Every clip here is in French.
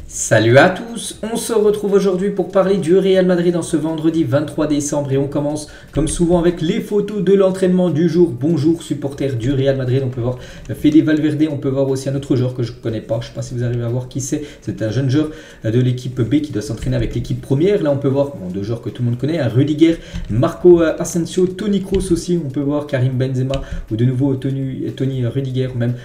Salut à tous, on se retrouve aujourd'hui pour parler du Real Madrid en ce vendredi 23 décembre et on commence comme souvent avec les photos de l'entraînement du jour. Bonjour supporters du Real Madrid, on peut voir Fede Valverde, on peut voir aussi un autre joueur que je ne connais pas, je ne sais pas si vous arrivez à voir qui c'est un jeune joueur de l'équipe B qui doit s'entraîner avec l'équipe première. Là on peut voir deux joueurs que tout le monde connaît, Rudiger, Marco Asensio, Toni Kroos aussi, on peut voir Karim Benzema ou de nouveau Tony Rudiger ou même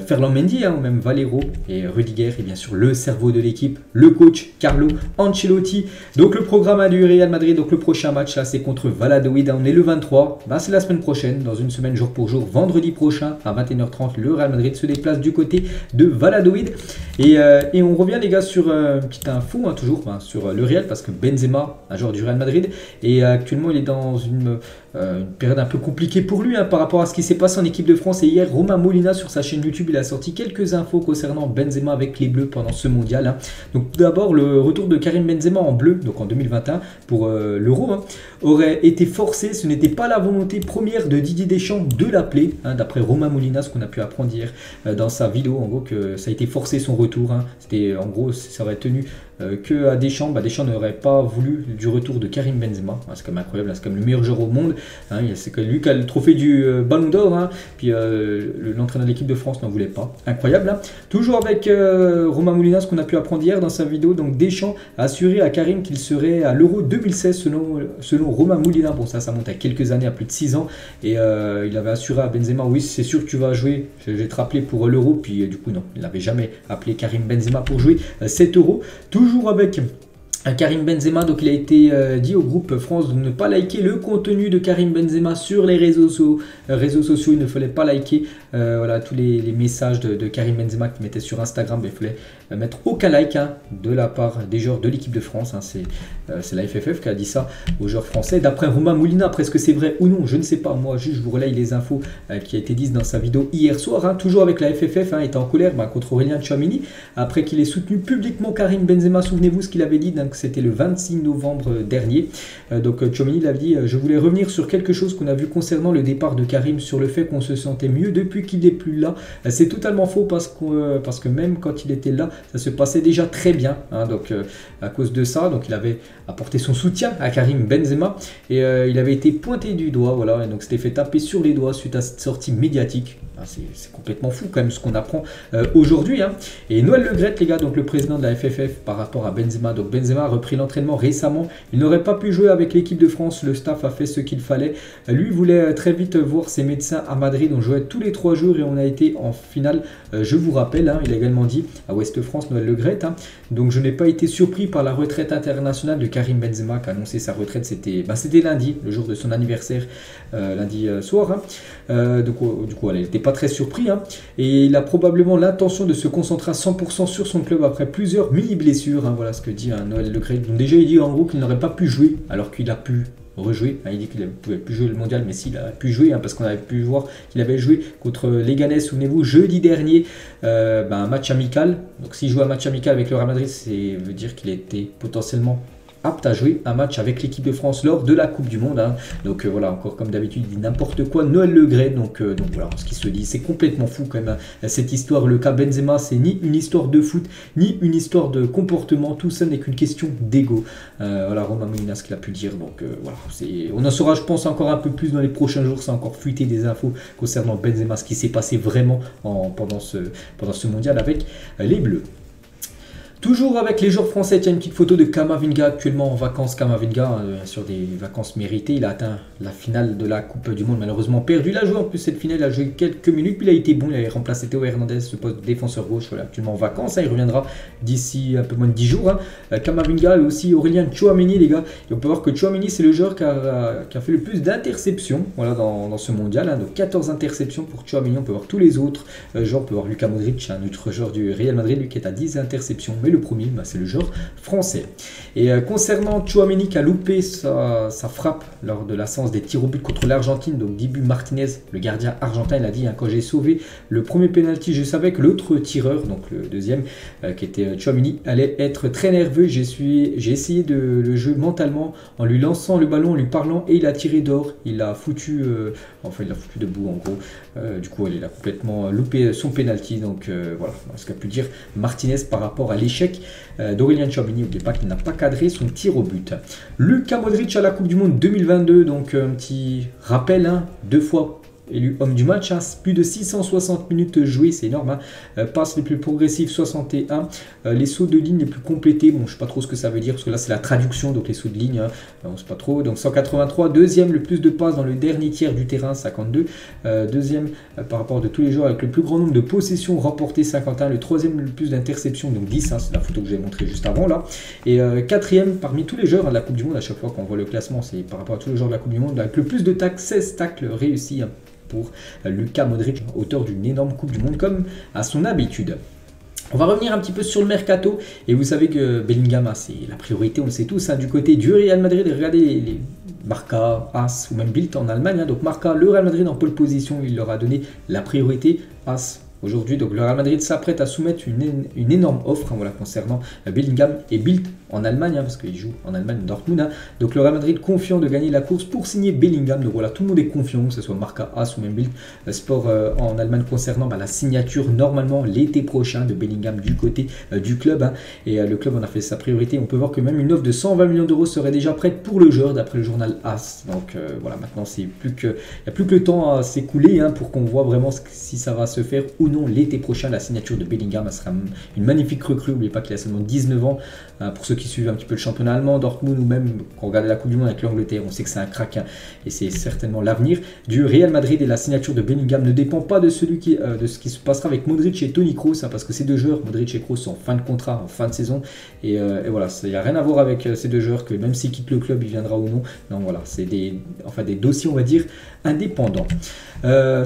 Ferland Mendy ou même Valero et Rudiger et bien sûr le cerveau de l'équipe, le coach Carlo Ancelotti. Donc le programme du Real Madrid, donc le prochain match là c'est contre Valladolid, on est le 23, c'est la semaine prochaine, dans une semaine jour pour jour, vendredi prochain à 21h30 le Real Madrid se déplace du côté de Valladolid et on revient les gars sur une petite info toujours sur le Real parce que Benzema, un joueur du Real Madrid, et actuellement il est dans une période un peu compliquée pour lui par rapport à ce qui s'est passé en équipe de France. Et hier Romain Molina sur sa chaîne YouTube il a sorti quelques infos concernant Benzema avec les Bleus pendant ce mondial. Donc d'abord le retour de Karim Benzema en bleu, donc en 2021 pour l'Euro, aurait été forcé. Ce n'était pas la volonté première de Didier Deschamps de l'appeler, d'après Romain Molina, ce qu'on a pu apprendre hier dans sa vidéo, en gros que ça a été forcé son retour. C'était en gros ça aurait tenu que à Deschamps. Deschamps n'aurait pas voulu du retour de Karim Benzema. C'est quand même incroyable, c'est quand même le meilleur joueur au monde. C'est que lui qui a le trophée du Ballon d'Or, puis l'entraîneur de l'équipe de France n'en voulait pas. Incroyable. Toujours avec Romain Molina, ce qu'on a pu apprendre hier dans sa vidéo. Donc Deschamps a assuré à Karim qu'il serait à l'Euro 2016 selon Romain Molina. Bon ça monte à quelques années, à plus de 6 ans. Et il avait assuré à Benzema, oui c'est sûr que tu vas jouer, je vais te rappeler pour l'Euro. Puis du coup non, il n'avait jamais appelé Karim Benzema pour jouer cet Euro. Toujours avec Karim Benzema, donc il a été dit au groupe France de ne pas liker le contenu de Karim Benzema sur les réseaux sociaux. Il ne fallait pas liker tous les messages de Karim Benzema qu'il mettait sur Instagram. Il fallait mettre aucun like de la part des joueurs de l'équipe de France. C'est la FFF qui a dit ça aux joueurs français. D'après Romain Molina, après est-ce que c'est vrai ou non, je ne sais pas. Moi juste je vous relaye les infos qui a été dites dans sa vidéo hier soir. Toujours avec la FFF, était en colère contre Aurélien Tchouaméni après qu'il ait soutenu publiquement Karim Benzema. Souvenez-vous ce qu'il avait dit, c'était le 26 novembre dernier. Donc Tchouaméni l'avait dit, je voulais revenir sur quelque chose qu'on a vu concernant le départ de Karim, sur le fait qu'on se sentait mieux depuis qu'il n'est plus là. C'est totalement faux parce que même quand il était là, ça se passait déjà très bien. Donc à cause de ça, donc il avait apporté son soutien à Karim Benzema et il avait été pointé du doigt, voilà, et donc c'était fait taper sur les doigts suite à cette sortie médiatique. C'est complètement fou quand même ce qu'on apprend aujourd'hui. Et Noël Le Graët, les gars, donc le président de la FFF par rapport à Benzema. Donc Benzema a repris l'entraînement récemment. Il n'aurait pas pu jouer avec l'équipe de France. Le staff a fait ce qu'il fallait. Lui voulait très vite voir ses médecins à Madrid. On jouait tous les 3 jours et on a été en finale. Je vous rappelle, il a également dit à Ouest France, Noël Le Graët. Donc je n'ai pas été surpris par la retraite internationale de Karim Benzema qui a annoncé sa retraite. C'était lundi, le jour de son anniversaire, lundi soir. Du coup, il n'était pas très surpris et il a probablement l'intention de se concentrer à 100% sur son club après plusieurs mini-blessures. Voilà ce que dit Noël Le Graët. Donc déjà il dit en gros qu'il n'aurait pas pu jouer alors qu'il a pu rejouer. Il dit qu'il ne pouvait plus jouer le mondial, mais s'il a pu jouer, parce qu'on avait pu voir qu'il avait joué contre Leganés, souvenez-vous, jeudi dernier, un match amical. Donc s'il joue un match amical avec le Real Madrid, ça veut dire qu'il était potentiellement apte à jouer un match avec l'équipe de France lors de la Coupe du Monde. Donc voilà, encore comme d'habitude, il dit n'importe quoi Noël Le Graët. Donc voilà, ce qui se dit, c'est complètement fou quand même cette histoire. Le cas Benzema, c'est ni une histoire de foot, ni une histoire de comportement. Tout ça n'est qu'une question d'ego. Voilà, Romain Molina, ce qu'il a pu dire. Donc voilà, on en saura, je pense, encore un peu plus dans les prochains jours. C'est encore fuité des infos concernant Benzema, ce qui s'est passé vraiment pendant ce mondial avec les Bleus. Toujours avec les joueurs français, il y a une petite photo de Camavinga actuellement en vacances. Camavinga, sur des vacances méritées, il a atteint la finale de la Coupe du Monde, malheureusement perdu. Il a joué en plus cette finale, il a joué quelques minutes, puis il a été bon, il a remplacé Théo Hernandez, ce poste de défenseur gauche, voilà, actuellement en vacances. Il reviendra d'ici un peu moins de 10 jours. Camavinga et aussi Aurélien Tchouaméni, les gars. Et on peut voir que Tchouaméni, c'est le joueur qui a fait le plus d'interceptions dans ce mondial. Donc 14 interceptions pour Tchouaméni. On peut voir tous les autres joueurs. On peut voir Luka Modric, un autre joueur du Real Madrid, lui qui est à 10 interceptions. Mais le premier, c'est le joueur français. Et concernant Tchouaméni qui a loupé sa frappe lors de la séance des tirs au but contre l'Argentine, donc Dibu Martinez, le gardien argentin, il a dit quand j'ai sauvé le premier penalty, je savais que l'autre tireur, donc le deuxième, qui était Tchouaméni, allait être très nerveux. J'ai essayé de le jouer mentalement en lui lançant le ballon, en lui parlant, et il a tiré dehors. Il l'a foutu, il l'a foutu debout en gros. Du coup, il a complètement loupé son penalty. Donc voilà ce qu'a pu dire Martinez par rapport à l'échec échec d'Aurélien Tchouaméni. N'oubliez pas qu'il n'a pas cadré son tir au but. Luka Modric à la Coupe du Monde 2022, donc un petit rappel, hein, 2 fois élu homme du match, hein, plus de 660 minutes jouées, c'est énorme, hein. Passes les plus progressives 61, les sauts de ligne les plus complétés, bon je sais pas trop ce que ça veut dire parce que là c'est la traduction, donc les sauts de ligne, hein, on sait pas trop, donc 183, deuxième le plus de passes dans le dernier tiers du terrain, 52, deuxième par rapport de tous les joueurs avec le plus grand nombre de possessions remportées, 51, le troisième le plus d'interceptions, donc 10, hein, c'est la photo que j'ai montrée juste avant là, et quatrième parmi tous les joueurs de la Coupe du Monde, à chaque fois qu'on voit le classement c'est par rapport à tous les joueurs de la Coupe du Monde, avec le plus de tacles, 16 tacles réussis, hein, pour Luka Modric, auteur d'une énorme Coupe du Monde comme à son habitude. On va revenir un petit peu sur le mercato et vous savez que Bellingham, c'est la priorité, on le sait tous, hein, du côté du Real Madrid. Regardez les Marca, AS ou même Bild en Allemagne, hein, donc Marca, le Real Madrid en pole position, il leur a donné la priorité. AS aujourd'hui, donc le Real Madrid s'apprête à soumettre une énorme offre, hein, voilà, concernant Bellingham, et Bild en Allemagne, hein, parce qu'il joue en Allemagne, Dortmund. Hein. Donc le Real Madrid confiant de gagner la course pour signer Bellingham. Donc voilà, tout le monde est confiant, que ce soit Marca, AS ou même Bild Sport en Allemagne concernant la signature normalement l'été prochain de Bellingham du côté du club. Hein. Et le club en a fait sa priorité. On peut voir que même une offre de 120 millions d'euros serait déjà prête pour le joueur d'après le journal AS. Donc voilà, maintenant il n'y a plus que le temps à s'écouler, hein, pour qu'on voit vraiment si ça va se faire ou non l'été prochain. La signature de Bellingham, elle sera une magnifique recrue. N'oubliez pas qu'il a seulement 19 ans. Pour ceux qui suivent un petit peu le championnat allemand, Dortmund ou même quand on regarde la Coupe du Monde avec l'Angleterre, on sait que c'est un crack, hein, et c'est certainement l'avenir du Real Madrid. Et la signature de Bellingham ne dépend pas de ce qui se passera avec Modric et Toni Kroos, hein, parce que ces deux joueurs, Modric et Kroos, sont en fin de contrat, en fin de saison, et voilà, il n'y a rien à voir avec ces deux joueurs, que même s'ils quittent le club, il viendra ou non. Non, voilà, c'est des dossiers, on va dire, indépendants.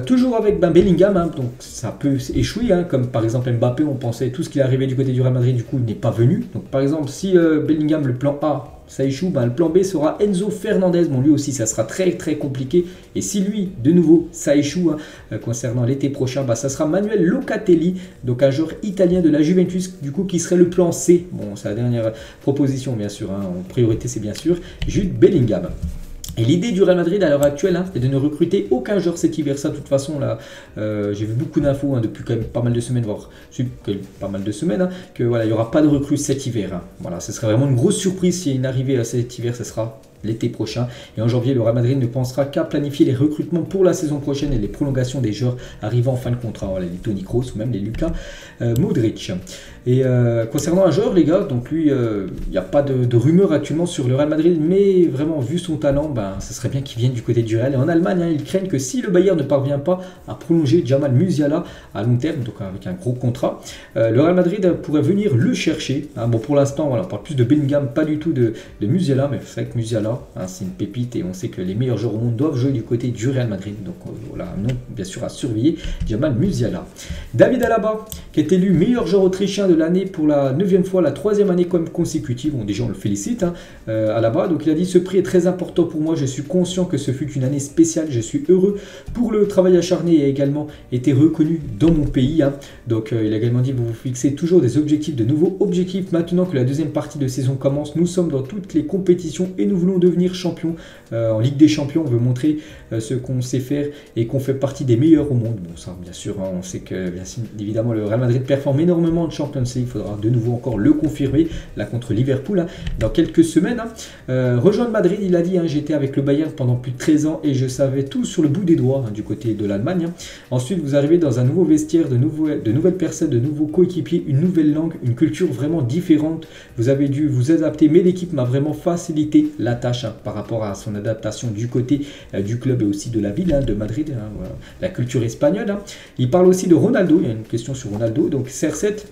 Toujours avec Bellingham, hein, donc ça peut échouer, hein, comme par exemple Mbappé, on pensait tout ce qui est arrivé du côté du Real Madrid, du coup il n'est pas venu. Donc par exemple, si Bellingham, le plan A, ça échoue, le plan B sera Enzo Fernandez. Bon, lui aussi, ça sera très très compliqué. Et si lui, de nouveau, ça échoue, hein, concernant l'été prochain, ça sera Manuel Locatelli, donc un joueur italien de la Juventus, du coup, qui serait le plan C. Bon, c'est la dernière proposition, bien sûr, hein, en priorité, c'est bien sûr Jude Bellingham. Et l'idée du Real Madrid à l'heure actuelle, hein, c'est de ne recruter aucun joueur cet hiver. Ça, de toute façon, là, j'ai vu beaucoup d'infos, hein, depuis quand même pas mal de semaines, voire hein, que voilà, il n'y aura pas de recrue cet hiver. Hein. Voilà, ce serait vraiment une grosse surprise s'il y a une arrivée cet hiver, ce sera l'été prochain. Et en janvier, le Real Madrid ne pensera qu'à planifier les recrutements pour la saison prochaine et les prolongations des joueurs arrivant en fin de contrat. Voilà, les Toni Kroos ou même les Luka Modric. Et concernant un joueur, les gars, donc lui, il n'y a pas de rumeur actuellement sur le Real Madrid, mais vraiment, vu son talent, ce serait bien qu'il vienne du côté du Real. Et en Allemagne, hein, ils craignent que si le Bayern ne parvient pas à prolonger Jamal Musiala à long terme, donc avec un gros contrat, le Real Madrid pourrait venir le chercher. Hein. Bon, pour l'instant, voilà, on parle plus de Bellingham, pas du tout de Musiala, mais c'est vrai que Musiala, hein, c'est une pépite et on sait que les meilleurs joueurs au monde doivent jouer du côté du Real Madrid. Donc voilà, non, bien sûr, à surveiller Jamal Musiala. David Alaba, qui est élu meilleur joueur autrichien de l'année pour la 9e fois, la 3e année comme consécutive. Bon, déjà, on le félicite, hein, Alaba. Donc il a dit: ce prix est très important pour moi. Je suis conscient que ce fut une année spéciale. Je suis heureux pour le travail acharné et a également été reconnu dans mon pays. Hein. Donc il a également dit: vous vous fixez toujours des objectifs, de nouveaux objectifs. Maintenant que la deuxième partie de saison commence, nous sommes dans toutes les compétitions et nous voulons devenir champions. En Ligue des Champions, on veut montrer ce qu'on sait faire et qu'on fait partie des meilleurs au monde. Bon, ça, bien sûr, hein, on sait que bien évidemment le Real Madrid performe énormément en Champions League. Il faudra de nouveau encore le confirmer là contre Liverpool, hein, dans quelques semaines. Hein. Rejoindre Madrid, il a dit, hein, j'étais avec le Bayern pendant plus de 13 ans et je savais tout sur le bout des doigts, hein, du côté de l'Allemagne. Hein. Ensuite, vous arrivez dans un nouveau vestiaire, de nouvelles personnes, de nouveaux coéquipiers, une nouvelle langue, une culture vraiment différente. Vous avez dû vous adapter, mais l'équipe m'a vraiment facilité la tâche, hein, par rapport à son adaptation du côté du club et aussi de la ville, hein, de Madrid, hein, voilà, la culture espagnole. Hein. Il parle aussi de Ronaldo, il y a une question sur Ronaldo, donc CR7.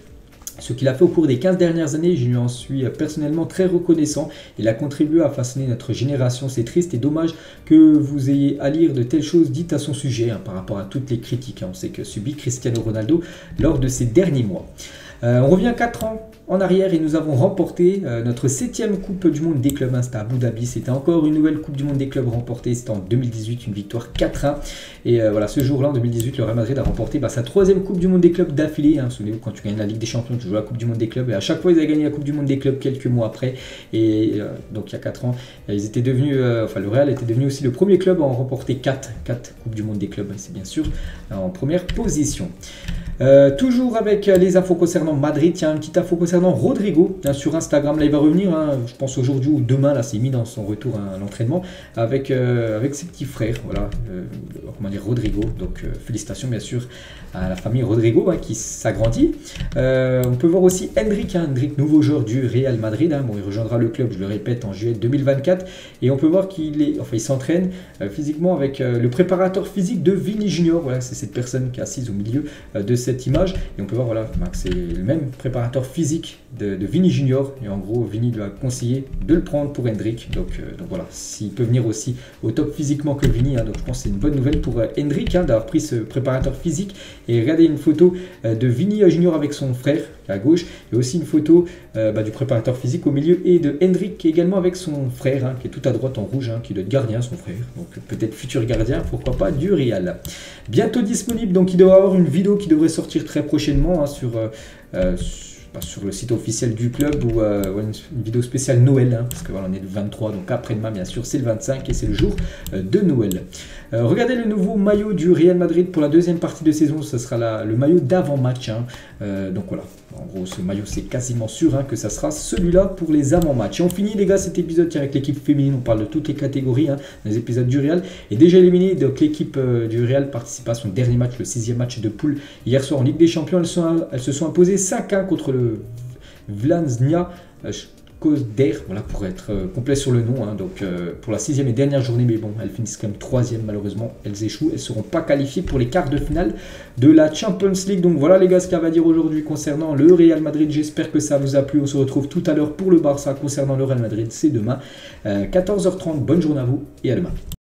Ce qu'il a fait au cours des 15 dernières années, je lui en suis personnellement très reconnaissant. Il a contribué à façonner notre génération. C'est triste et dommage que vous ayez à lire de telles choses dites à son sujet, hein, par rapport à toutes les critiques, hein, on sait que subit Cristiano Ronaldo lors de ces derniers mois. On revient 4 ans en arrière et nous avons remporté notre 7e Coupe du Monde des clubs. Hein, c'était à Abu Dhabi. C'était encore une nouvelle Coupe du Monde des clubs remportée. C'était en 2018, une victoire 4-1. Et voilà, ce jour-là, en 2018, le Real Madrid a remporté sa 3e Coupe du Monde des clubs d'affilée. Hein. Souvenez-vous, quand tu gagnes la Ligue des Champions, tu joues la Coupe du Monde des clubs. Et à chaque fois, ils avaient gagné la Coupe du Monde des clubs quelques mois après. Et donc, il y a 4 ans, ils étaient devenus, le Real était devenu aussi le premier club à en remporter 4 Coupes du Monde des clubs. C'est bien sûr en première position. Toujours avec les infos concernant Madrid, tiens, une petite info concernant Rodrigo, hein, sur Instagram, là il va revenir, hein, je pense aujourd'hui ou demain, là c'est mis dans son retour à l'entraînement, avec ses petits frères, voilà, comment dire, Rodrigo, donc félicitations bien sûr à la famille Rodrigo, hein, qui s'agrandit. On peut voir aussi Endrick, hein, Endrick, nouveau joueur du Real Madrid, hein, bon, il rejoindra le club, je le répète, en juillet 2024, et on peut voir qu'il s'entraîne physiquement avec le préparateur physique de Vini Junior, voilà, c'est cette personne qui est assise au milieu de cette image, et on peut voir voilà, que c'est le même préparateur physique de Vini Junior, et en gros Vini lui a conseillé de le prendre pour Endrick, donc voilà, s'il peut venir aussi au top physiquement que Vini, hein, donc je pense que c'est une bonne nouvelle pour Endrick, hein, d'avoir pris ce préparateur physique. Et regardez une photo de Vini Junior avec son frère à gauche, et aussi une photo du préparateur physique au milieu, et de Endrick également avec son frère, hein, qui est tout à droite en rouge, hein, qui doit être gardien, son frère, donc peut-être futur gardien, pourquoi pas, du Real. Bientôt disponible, donc il devrait y avoir une vidéo qui devrait sortir très prochainement, hein, sur le site officiel du club, ou une vidéo spéciale Noël, hein, parce que voilà, on est le 23, donc après-demain bien sûr c'est le 25 et c'est le jour de Noël. Regardez le nouveau maillot du Real Madrid pour la deuxième partie de saison, ce sera le maillot d'avant-match, hein. Donc voilà, en gros ce maillot c'est quasiment sûr, hein, que ça sera celui-là pour les avant-matchs. Et on finit les gars cet épisode avec l'équipe féminine, on parle de toutes les catégories, hein, les épisodes du Real, et déjà éliminé, donc l'équipe du Real participe à son dernier match, le 6e match de poule hier soir en Ligue des Champions. Elles se sont imposées 5-1 contre le Vlansnia Koder, voilà, pour être complet sur le nom, hein, donc pour la 6e et dernière journée, mais bon, elles finissent quand même 3e malheureusement, elles échouent, elles ne seront pas qualifiées pour les quarts de finale de la Champions League. Donc voilà les gars ce qu'il y a à dire aujourd'hui concernant le Real Madrid, j'espère que ça vous a plu, on se retrouve tout à l'heure pour le Barça concernant le Real Madrid, c'est demain 14h30, bonne journée à vous et à demain.